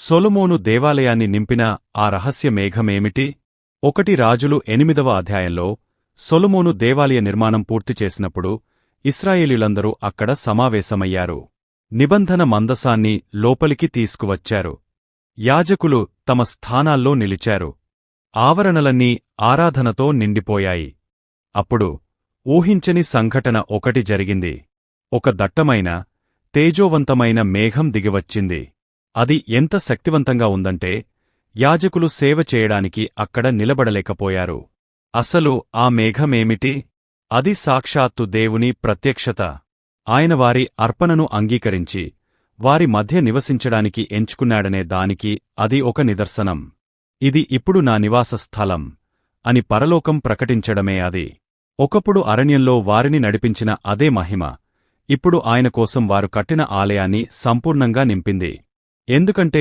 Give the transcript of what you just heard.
సొలొమోను దేవాలయాన్ని నింపిన ఆ రహస్య మేఘమేమిటి? 1 రాజులు 8వ అధ్యాయంలో సొలొమోను దేవాలయ నిర్మాణం పూర్తిచేసినప్పుడు ఇశ్రాయేలీయులందరూ అక్కడ సమావేశమయ్యారు. నిబంధన మందసాన్ని లోపలికి తీసుకువచ్చారు. యాజకులు తమ స్థానాల్లో నిలిచారు. ఆవరణలన్నీ ఆరాధనతో నిండిపోయాయి. అప్పుడు ఊహించని సంఘటన ఒకటి జరిగింది. ఒక దట్టమైన, తేజోవంతమైన మేఘం దిగివచ్చింది. అది ఎంత శక్తివంతంగా ఉందంటే యాజకులు సేవ చేయడానికి అక్కడ నిలబడలేకపోయారు. అసలు ఆ మేఘమేమిటి? అది సాక్షాత్తు దేవుని ప్రత్యక్షత. ఆయన వారి అర్పణను అంగీకరించి వారి మధ్య నివసించడానికి ఎంచుకున్నాడనే దానికి అది ఒక నిదర్శనం. ఇది ఇప్పుడు నా నివాస స్థలం అని పరలోకం ప్రకటించడమే అది. ఒకప్పుడు అరణ్యంలో వారిని నడిపించిన అదే మహిమ ఇప్పుడు ఆయన కోసం వారు కట్టిన ఆలయాన్ని సంపూర్ణంగా నింపింది. ఎందుకంటే